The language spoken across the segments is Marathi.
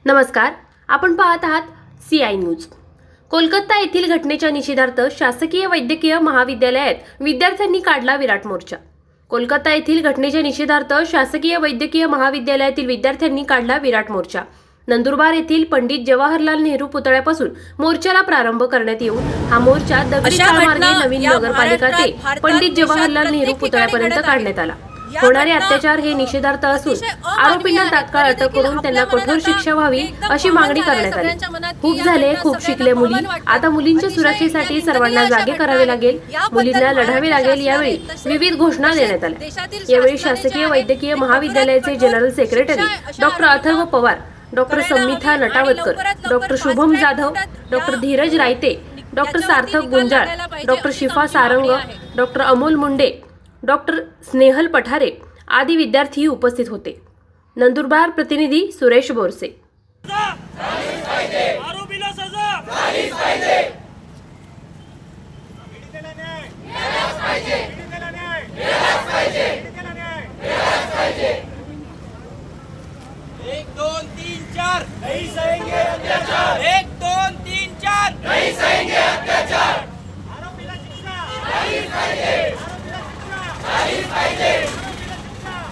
नमस्कार, आपण पाहत आहात CI न्यूज। कोलकाता येथील घटनेच्या निषेधार्थ शासकीय वैद्यकीय महाविद्यालयात विद्यार्थ्यांनी काढला विराट मोर्चा। कोलकाता येथील घटनेच्या निषेधार्थ शासकीय वैद्यकीय महाविद्यालयातील विद्यार्थ्यांनी काढला विराट मोर्चा। नंदुरबार येथील पंडित जवाहरलाल नेहरू पुतळ्यापासून मोर्चाला प्रारंभ करण्यात येऊन हा मोर्चा दगडी चाळमार्गे नवीन नगरपालिका ते पंडित जवाहरलाल नेहरू पुतळ्यापर्यंत काढण्यात आला। होणारे अत्याचार हे निषेधार्थ असून आरोपींना तात्काळ अटक करून त्यांना कठोर शिक्षा व्हावी अशी मागणी करण्यात आली। खूप झाले, खूप शिकले मुली, आता मुलींच्या सुरक्षेसाठी सर्वांना जागे करावे लागेल, मुलींना लढावे लागेल। यावेळी विविध घोषणा देण्यात आल्या। यावेळी शासकीय वैद्यकीय महाविद्यालयाचे general secretary doctor Atharva Pawar, doctor Sanmitha Natawatkar, doctor Shubham Jadhav, doctor Dheeraj Raite, doctor Sarthak Gunjal, doctor Shifa Sarang, doctor Amol Munde, doctor Snehal Pathare आदी विद्यार्थी उपस्थित होते। नंदुरबार प्रतिनिधी सुरेश बोरसे। एक दोन तीन चार नहीं सहेंगे अत्याचार। एक दोन तीन चार नहीं सहेंगे अत्याचार। आरोपीला शिक्षा झालीच पाहिजे, झालीच पाहिजे,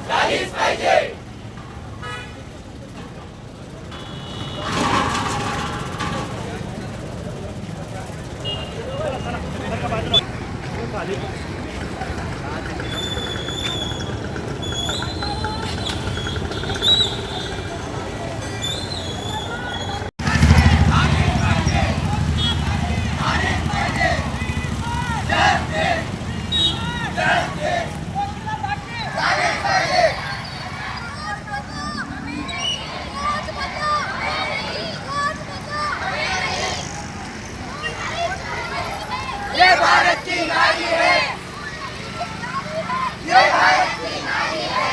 झालीच पाहिजे। ये भारत की नारी है, ये भारत की नारी है।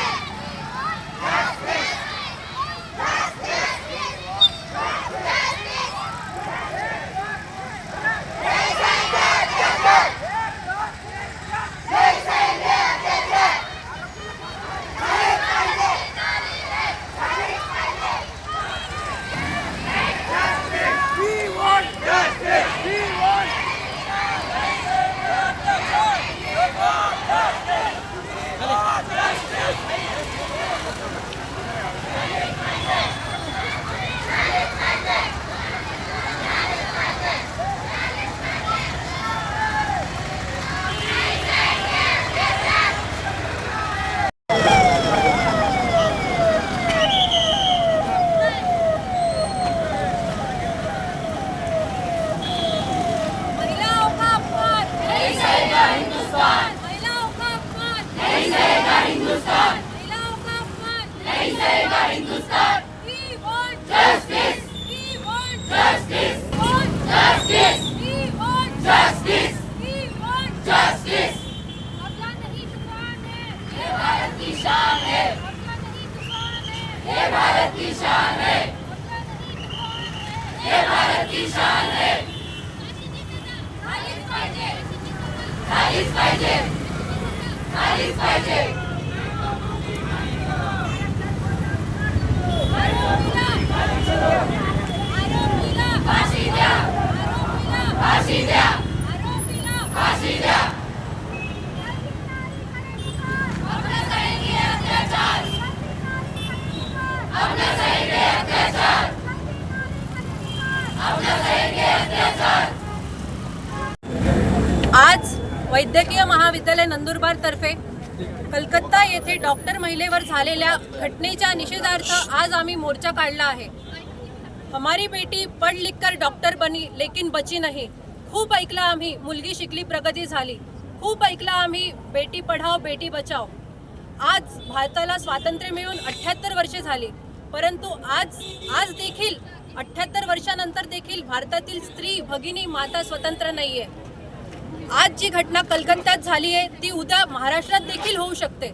आज वैद्यकीय महाविद्यालय नंदुरबार तर्फे कलकत्ता येथे डॉक्टर महिलेवर झालेल्या घटनेच्या निषेधार्थ आज आम्ही मोर्चा काढला आहे। हमारी बेटी पढ़ लिख कर डॉक्टर बनी लेकिन बची नहीं। खूप ऐकलं आम्ही, मुलगी शिकली प्रगती झाली। खूप ऐकलं आम्ही, बेटी पढाओ बेटी बचाओ। आज भारताला स्वातंत्र्य मिळून 78 वर्षे झाली, परंतु आज देखील 78 वर्षानंतर देखील भारतातील स्त्री भगिनी माता स्वतंत्र नाहीये। आज जी घटना कलकत्त्यात झाली आहे ती उद्या महाराष्ट्रात देखील होऊ शकते,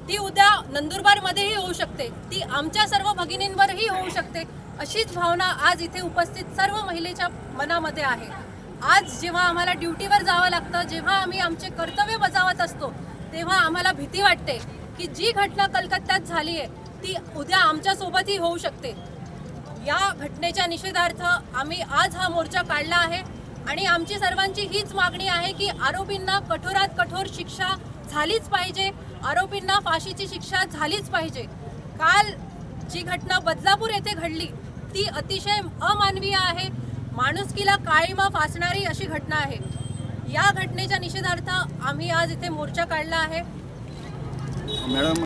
ती उद्या नंदुरबारमध्येही होऊ शकते, ती आमच्या सर्व भगिनींवरही होऊ शकते। अशीच भावना आज इथे उपस्थित सर्व महिलेच्या मनामध्ये आहे। आज जेव्हा आम्हाला ड्युटीवर जावं लागतं, जेव्हा आम्ही आमचे कर्तव्य बजावत असतो, तेव्हा आम्हाला भीती वाटते की जी घटना कलकत्त्यात झाली आहे ती उद्या आमच्या सोबतही होऊ शकते। या घटनेच्या निषेधार्थ आम्ही आज हा मोर्चा काढला आहे आणि आमची सर्वांची हीच मागणी आहे की आरोपींना कठोरात कठोर शिक्षा झालीच पाहिजे, आरोपींना फाशीची शिक्षा झालीच पाहिजे. काल जी घटना बदलापूर येथे घडली ती अतिशय अमानवीय आहे, माणुसकीला काळिमा फासणारी अशी घटना आहे. या घटनेच्या निषेधार्थ आम्ही आज इथे मोर्चा काढला आहे. मॅडम